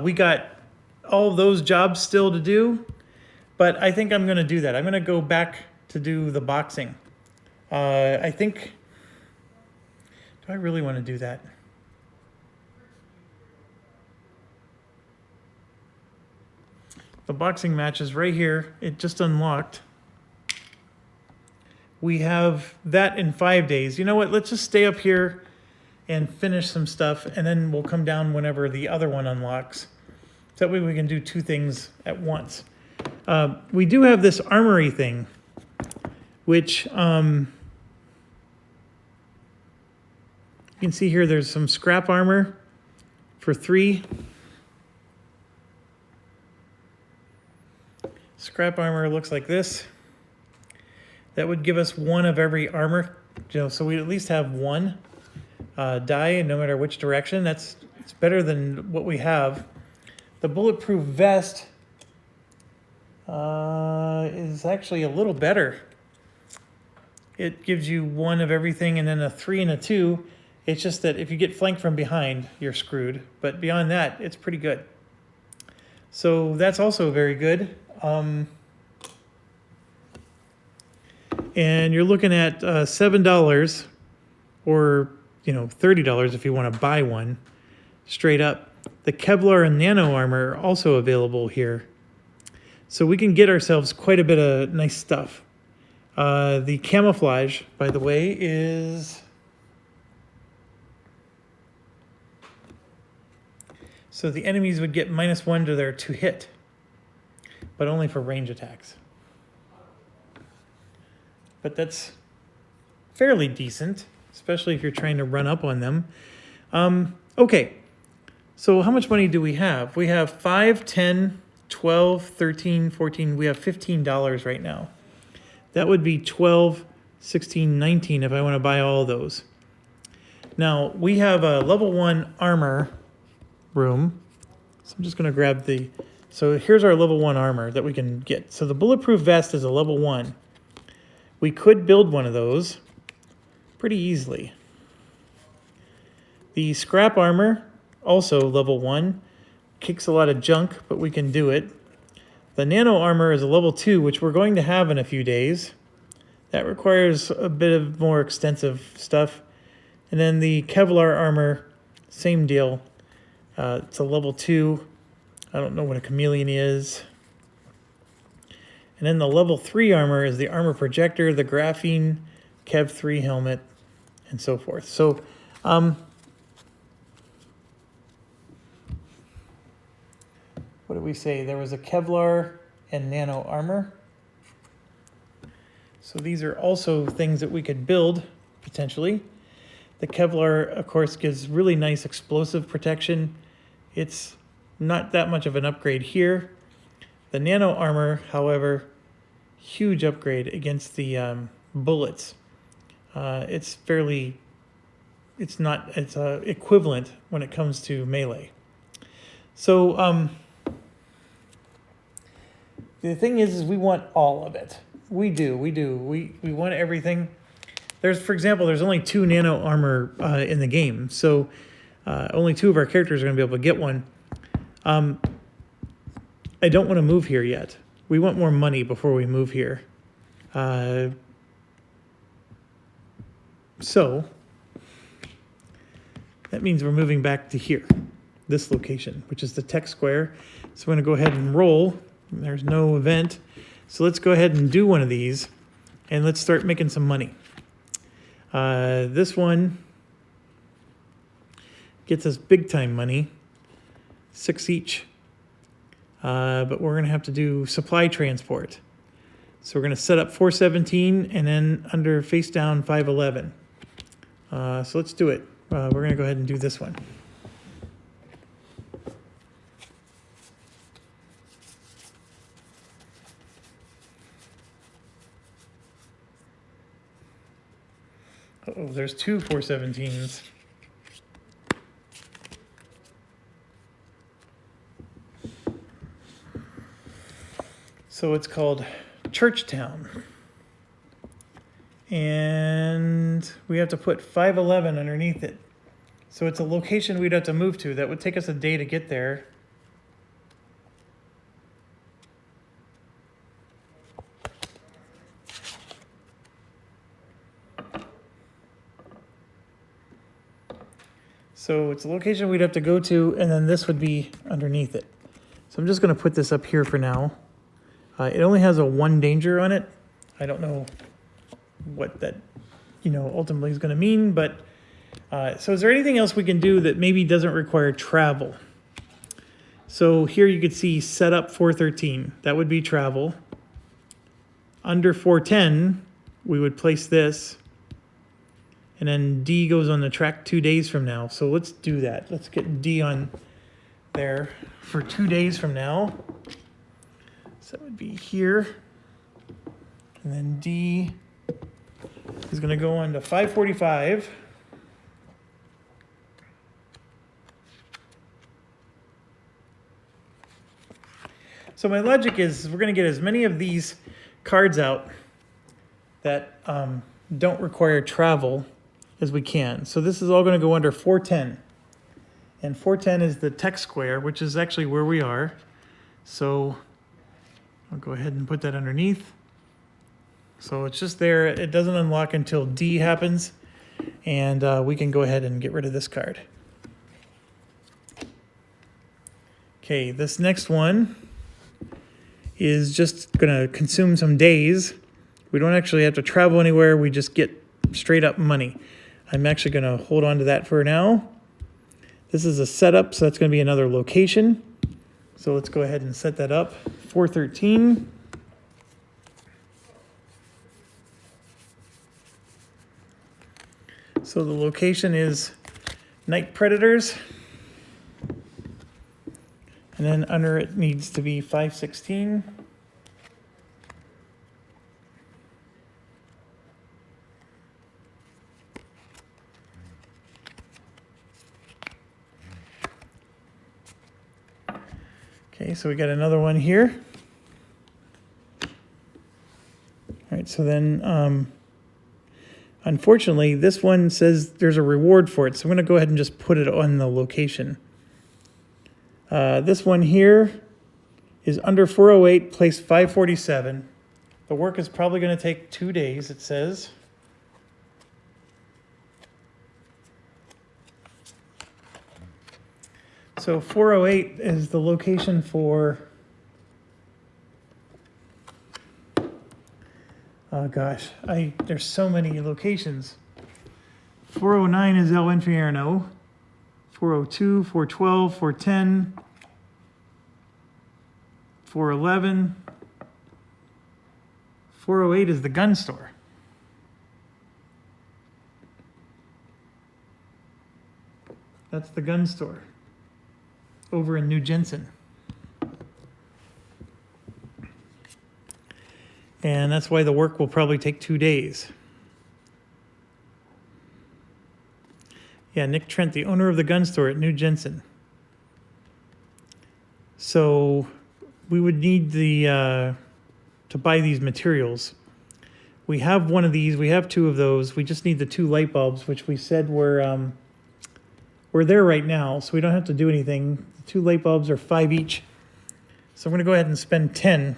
We got all those jobs still to do, But I think I'm going to do that. I'm going to go back to do the boxing. I think... Do I really want to do that? The boxing match is right here. It just unlocked. We have that in 5 days. You know what? Let's just stay up here and finish some stuff, and then we'll come down whenever the other one unlocks. So that way we can do two things at once. We do have this armory thing, which you can see here there's some scrap armor for 3. Scrap armor looks like this. That would give us 1 of every armor, so we at least have 1 die, no matter which direction. It's better than what we have. The bulletproof vest is actually a little better. It gives you 1 of everything and then a 3 and a 2. It's just that if you get flanked from behind, you're screwed. But beyond that, it's pretty good. So that's also very good. And you're looking at $7 or $30 if you want to buy one straight up. The Kevlar and Nano armor are also available here. So we can get ourselves quite a bit of nice stuff. The camouflage, by the way, is... So the enemies would get -1 to their to hit, but only for range attacks. But that's fairly decent, especially if you're trying to run up on them. Okay, so how much money do we have? We have 5, 10, 12, 13, 14. We have $15 right now. That would be 12, 16, 19 if I want to buy all those. Now, we have a level 1 armor room. So I'm just going to grab the... So here's our level 1 armor that we can get. So the bulletproof vest is a level 1. We could build one of those pretty easily. The scrap armor, also level 1. Kicks a lot of junk, but we can do it. The nano armor is a level 2, which we're going to have in a few days. That requires a bit of more extensive stuff. And then the Kevlar armor, same deal. It's a level 2. I don't know what a chameleon is. And then the level 3 armor is the armor projector, the graphene, Kev 3 helmet, and so forth. So, what did we say? There was a Kevlar and nano armor. So these are also things that we could build, potentially. The Kevlar, of course, gives really nice explosive protection. It's not that much of an upgrade here. The nano armor, however, huge upgrade against the bullets. It's equivalent when it comes to melee. So the thing is we want all of it. We do. We want everything. For example, there's only 2 nano armor in the game, so only 2 of our characters are going to be able to get one. I don't want to move here yet. We want more money before we move here. So that means we're moving back to here, this location, which is the tech square. So we're going to go ahead and roll. There's no event. So let's go ahead and do one of these, and let's start making some money. This one gets us big time money, 6 each. But we're going to have to do supply transport. So we're going to set up 417 and then under face down 511. So let's do it. We're going to go ahead and do this one. Uh-oh, there's 2 417s. So it's called Churchtown. And we have to put 511 underneath it. So it's a location we'd have to move to. That would take us a day to get there. So it's a location we'd have to go to, and then this would be underneath it. So I'm just going to put this up here for now. It only has a 1 danger on it. I don't know what that, ultimately is going to mean, but so is there anything else we can do that maybe doesn't require travel? So here you could see setup 413. That would be travel. Under 410, we would place this. And then D goes on the track 2 days from now. So let's do that. Let's get D on there for 2 days from now. So that would be here. And then D is going to go on to 545. So my logic is we're going to get as many of these cards out that don't require travel as we can. So this is all going to go under 410. And 410 is the tech square, which is actually where we are. So I'll go ahead and put that underneath. So it's just there. It doesn't unlock until D happens. And we can go ahead and get rid of this card. Okay, this next one is just going to consume some days. We don't actually have to travel anywhere. We just get straight up money. I'm actually going to hold on to that for now. This is a setup, so that's going to be another location. So let's go ahead and set that up. 413. So the location is Night Predators. And then under it needs to be 516. Okay, so we got another one here. All right, so then, unfortunately, this one says there's a reward for it, so I'm going to go ahead and just put it on the location. This one here is under 408, place 547. The work is probably going to take 2 days, it says. So 408 is the location for, oh gosh, there's so many locations. 409 is El Infierno, 402, 412, 410, 411, 408 is the gun store. That's the gun store over in New Jensen. And that's why the work will probably take 2 days. Yeah, Nick Trent, the owner of the gun store at New Jensen. So we would need to buy these materials. We have one of these, we have 2 of those. We just need the 2 light bulbs, which we said we're there right now, so we don't have to do anything. The 2 light bulbs are 5 each. So I'm going to go ahead and spend 10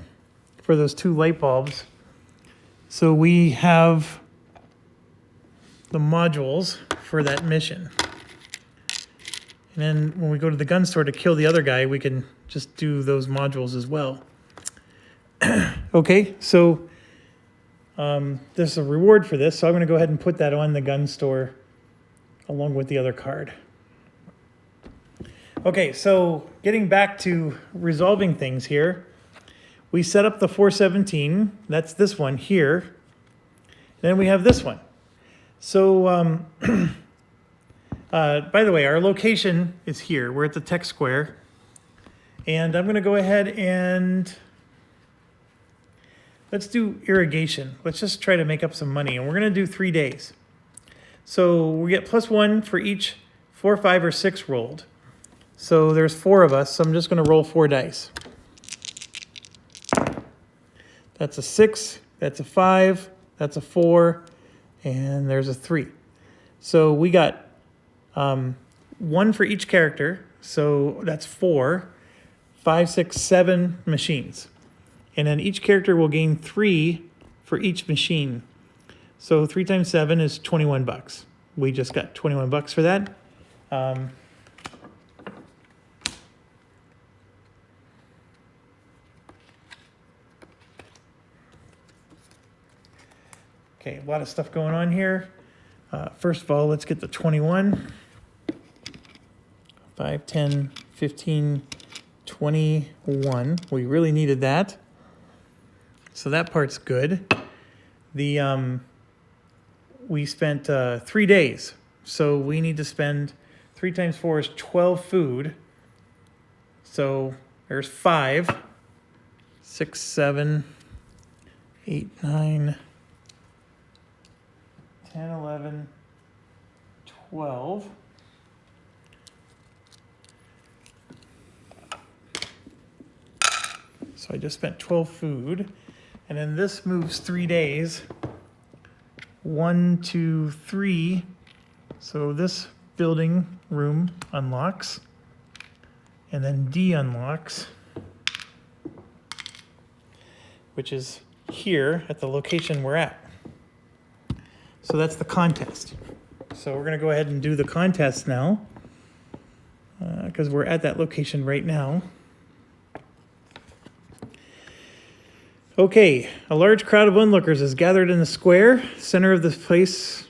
for those 2 light bulbs. So we have the modules for that mission. And then when we go to the gun store to kill the other guy, we can just do those modules as well. Okay, so there's a reward for this, so I'm going to go ahead and put that on the gun store along with the other card. Okay, so getting back to resolving things here, we set up the 417. That's this one here. Then we have this one. So, by the way, our location is here. We're at the tech square. And I'm going to go ahead and let's do irrigation. Let's just try to make up some money. And we're going to do 3 days. So we get +1 for each 4, 5, or 6 rolled. So there's 4 of us, so I'm just going to roll 4 dice. That's a 6, that's a 5, that's a 4, and there's a 3. So we got 1 for each character, so that's 4, 5, 6, 7 machines. And then each character will gain 3 for each machine. So 3 times 7 is $21. We just got $21 for that. Okay, a lot of stuff going on here. First of all, let's get the 21. 5, 10, 15, 21. We really needed that. So that part's good. We spent 3 days. So we need to spend 3 times 4 is 12 food. So there's 5, 6, 7, 8, 9, 10, 11, 12. So I just spent 12 food. And then this moves 3 days. 1, 2, 3. So this building room unlocks. And then D unlocks, which is here at the location we're at. So that's the contest. So we're going to go ahead and do the contest now because we're at that location right now. Okay, a large crowd of onlookers is gathered in the square. Center of the place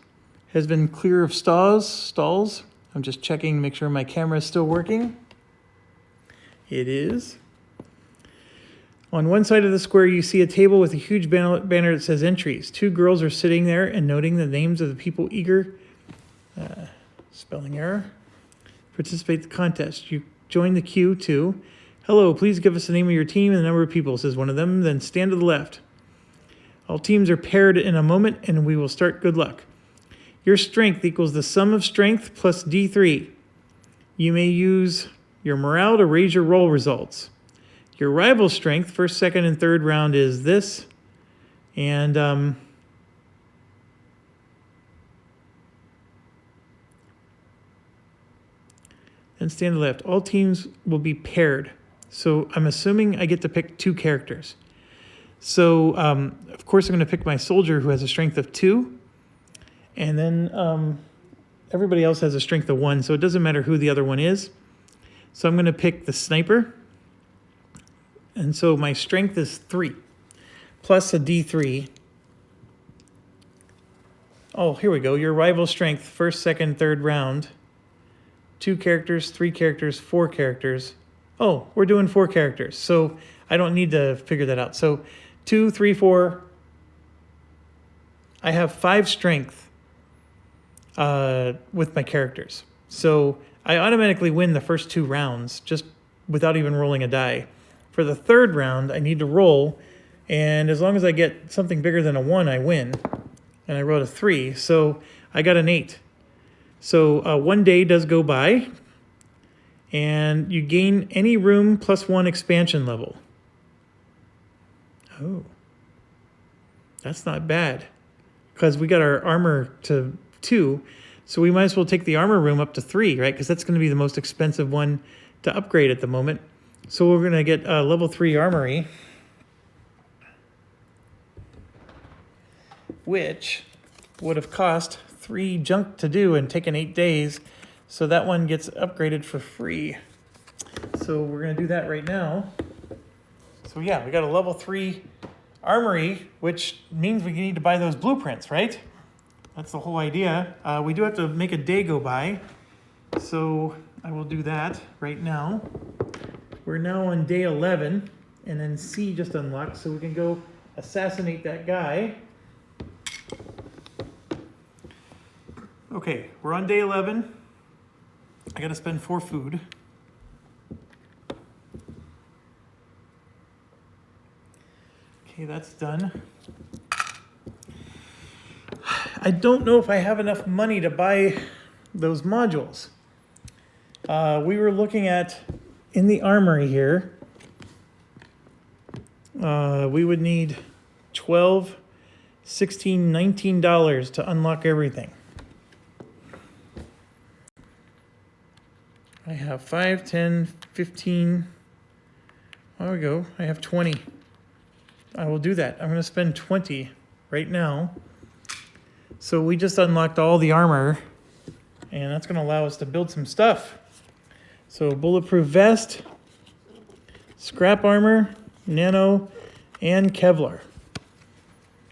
has been clear of stalls. I'm just checking to make sure my camera is still working. It is. On one side of the square, you see a table with a huge banner that says entries. 2 girls are sitting there and noting the names of the people eager, spelling error, participate in the contest. You join the queue too. Hello, please give us the name of your team and the number of people, says one of them. Then stand to the left. All teams are paired in a moment and we will start. Good luck. Your strength equals the sum of strength plus D3. You may use your morale to raise your roll results. Your rival strength, first, second, and third round is this. And then stand to the left. All teams will be paired. So I'm assuming I get to pick 2 characters. So, of course, I'm going to pick my soldier who has a strength of 2. And then everybody else has a strength of 1, so it doesn't matter who the other one is. So I'm going to pick the sniper. And so my strength is 3, plus a D3. Oh, here we go. Your rival strength, first, second, third round. 2 characters, 3 characters, 4 characters. Oh, we're doing 4 characters. So I don't need to figure that out. So 2, 3, 4. I have 5 strength with my characters. So I automatically win the first 2 rounds just without even rolling a die. For the third round, I need to roll, and as long as I get something bigger than a 1, I win. And I rolled a 3, so I got an 8. So 1 day does go by, and you gain any room plus 1 expansion level. Oh, that's not bad, because we got our armor to 2, so we might as well take the armor room up to 3, right? Because that's going to be the most expensive one to upgrade at the moment. So we're going to get a level 3 armory, which would have cost 3 junk to do and taken 8 days. So that one gets upgraded for free. So we're going to do that right now. So yeah, we got a level 3 armory, which means we need to buy those blueprints, right? That's the whole idea. We do have to make a day go by. So I will do that right now. We're now on day 11, and then C just unlocked, so we can go assassinate that guy. Okay, we're on day 11. I gotta spend 4 food. Okay, that's done. I don't know if I have enough money to buy those modules. We were looking at, in the armory here, we would need $12, $16, $19 to unlock everything. I have 5, 10, 15. There we go. I have 20. I will do that. I'm going to spend 20 right now. So we just unlocked all the armor, And that's going to allow us to build some stuff. So bulletproof vest, scrap armor, nano, and Kevlar.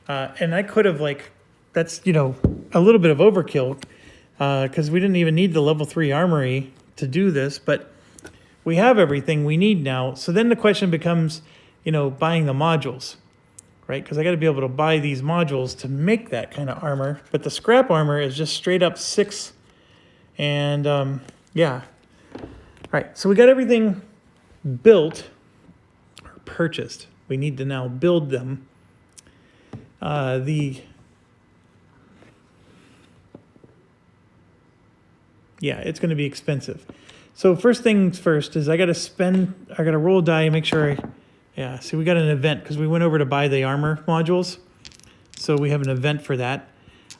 And I could have, like, that's, you know, a little bit of overkill because we didn't even need the level 3 armory to do this, but we have everything we need now. So then the question becomes, you know, buying the modules, right? Because I got to be able to buy these modules to make that kind of armor. But the scrap armor is just straight up 6. And yeah. All right, so we got everything built or purchased. We need to now build them. Yeah, it's going to be expensive. So first things first is I got to roll a die and make sure so we got an event because we went over to buy the armor modules. So we have an event for that.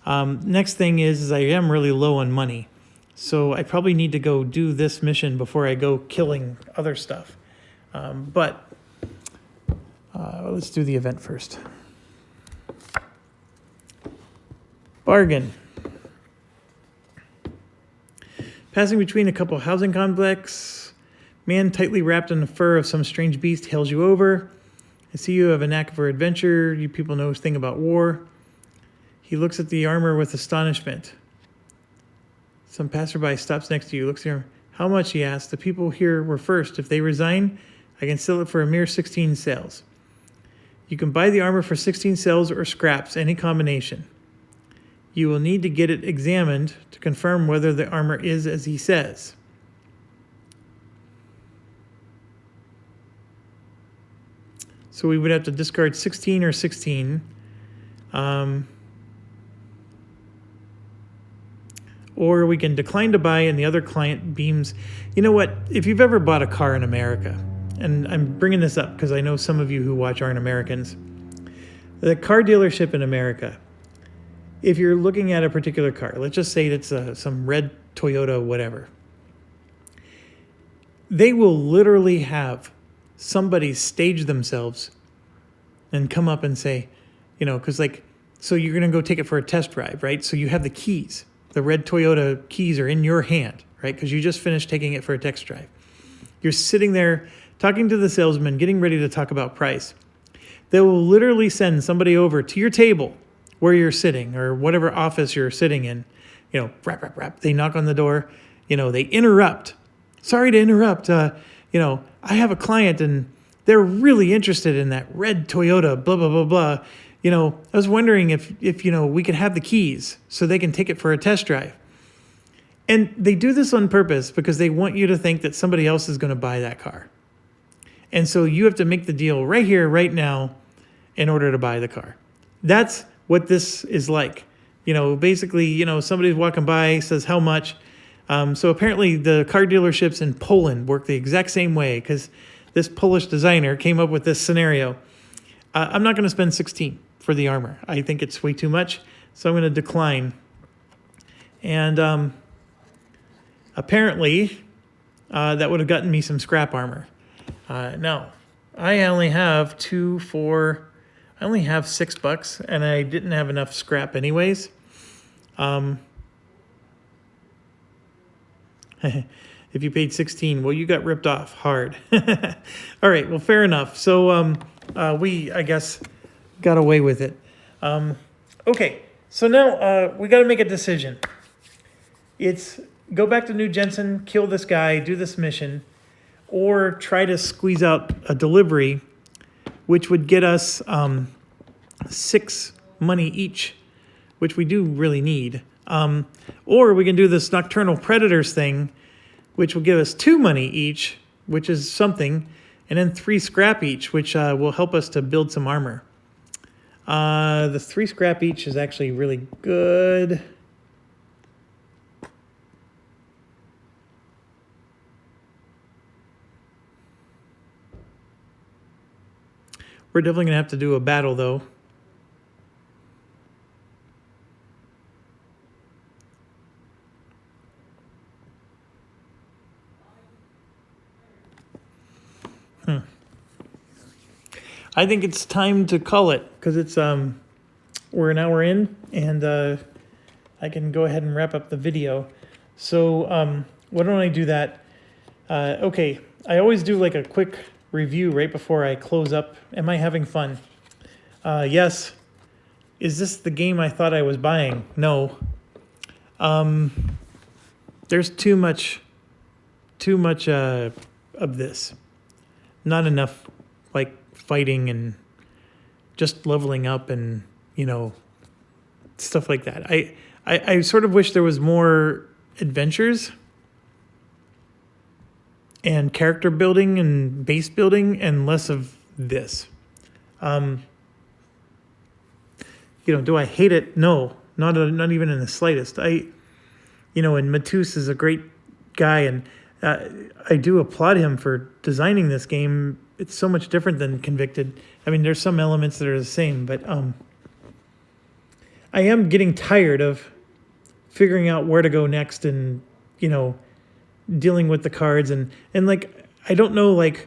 Next thing is I am really low on money. So I probably need to go do this mission before I go killing other stuff. But let's do the event first. Bargain. Passing between a couple housing complex, man tightly wrapped in the fur of some strange beast hails you over. I see you have a knack for adventure. You people know a thing about war. He looks at the armor with astonishment. Some passerby stops next to you, looks at him. How much, he asks. The people here were first. If they resign, I can sell it for a mere 16 sales. You can buy the armor for 16 sales or scraps, any combination. You will need to get it examined to confirm whether the armor is as he says. So we would have to discard 16 or 16. Or we can decline to buy and the other client beams. You know what? If you've ever bought a car in America, and I'm bringing this up because I know some of you who watch aren't Americans, the car dealership in America, if you're looking at a particular car, let's just say it's some red Toyota whatever, they will literally have somebody stage themselves and come up and say, you know, because like, so you're going to go take it for a test drive, right? So you have the keys. The red Toyota keys are in your hand, right? Because you just finished taking it for a test drive. You're sitting there talking to the salesman, getting ready to talk about price. They will literally send somebody over to your table where you're sitting or whatever office you're sitting in, you know, rap, rap, rap. They knock on the door, you know, they interrupt. Sorry to interrupt. You know, I have a client and they're really interested in that red Toyota, blah, blah, blah, blah. You know, I was wondering if you know, we could have the keys so they can take it for a test drive. And they do this on purpose because they want you to think that somebody else is going to buy that car. And so you have to make the deal right here, right now, in order to buy the car. That's what this is like. You know, basically, you know, somebody's walking by, says how much. So apparently the car dealerships in Poland work the exact same way because this Polish designer came up with this scenario. I'm not going to spend 16 for the armor. I think it's way too much, so I'm going to decline. And apparently, that would have gotten me some scrap armor. No, I only have $6, and I didn't have enough scrap anyways. If you paid 16, well, you got ripped off hard. All right, well, fair enough. So we, I guess, got away with it. Okay, so now we got to make a decision. It's go back to New Jensen, kill this guy, do this mission, or try to squeeze out a delivery, which would get us 6 money each, which we do really need. Or we can do this Nocturnal Predators thing, which will give us 2 money each, which is something, and then 3 scrap each, which will help us to build some armor. The 3 scrap each is actually really good. We're definitely going to have to do a battle, though. I think it's time to call it because it's we're an hour in and I can go ahead and wrap up the video. So why don't I do that? Okay, I always do like a quick review right before I close up. Am I having fun? Yes. Is this the game I thought I was buying? No. There's too much of this. Not enough like fighting and just leveling up and, you know, stuff like that. I sort of wish there was more adventures and character building and base building and less of this. You know, do I hate it? No, not even in the slightest. And Matus is a great guy, and I do applaud him for designing this game. It's so much different than Convicted. I mean, there's some elements that are the same, but I am getting tired of figuring out where to go next and, you know, dealing with the cards and like, I don't know, like,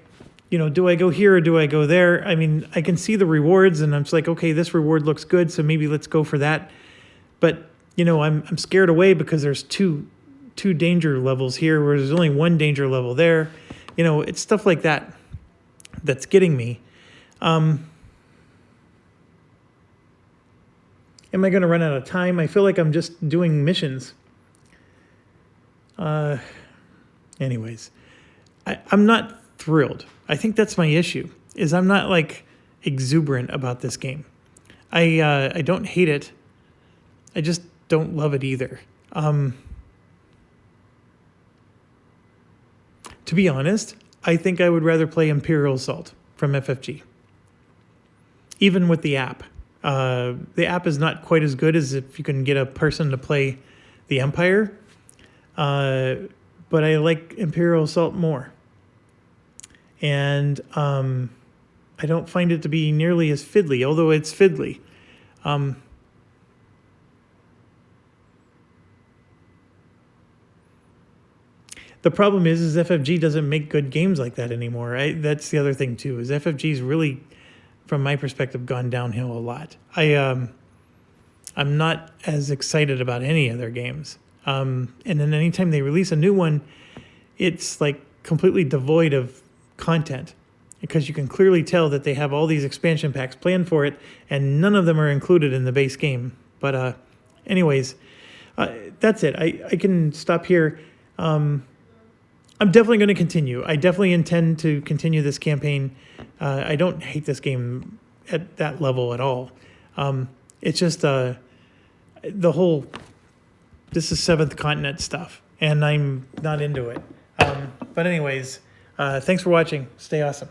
you know, do I go here or do I go there? I mean, I can see the rewards and I'm just like, okay, this reward looks good, so maybe let's go for that. But, you know, I'm scared away because there's two danger levels here where there's only one danger level there. You know, it's stuff like that that's getting me. Am I going to run out of time? I feel like I'm just doing missions. Anyways, I'm not thrilled. I think that's my issue, is I'm not like exuberant about this game. I don't hate it. I just don't love it either. To be honest, I think I would rather play Imperial Assault from FFG. Even with the app. The app is not quite as good as if you can get a person to play the Empire. But I like Imperial Assault more. And I don't find it to be nearly as fiddly, although it's fiddly. The problem is FFG doesn't make good games like that anymore. That's the other thing too, is FFG's really, from my perspective, gone downhill a lot. I'm not as excited about any of their games. And then anytime they release a new one, it's like completely devoid of content, because you can clearly tell that they have all these expansion packs planned for it, and none of them are included in the base game. But anyways, that's it. I can stop here. I'm definitely going to continue. I definitely intend to continue this campaign. I don't hate this game at that level at all. It's just the whole, this is Seventh Continent stuff, and I'm not into it. But anyways, thanks for watching. Stay awesome.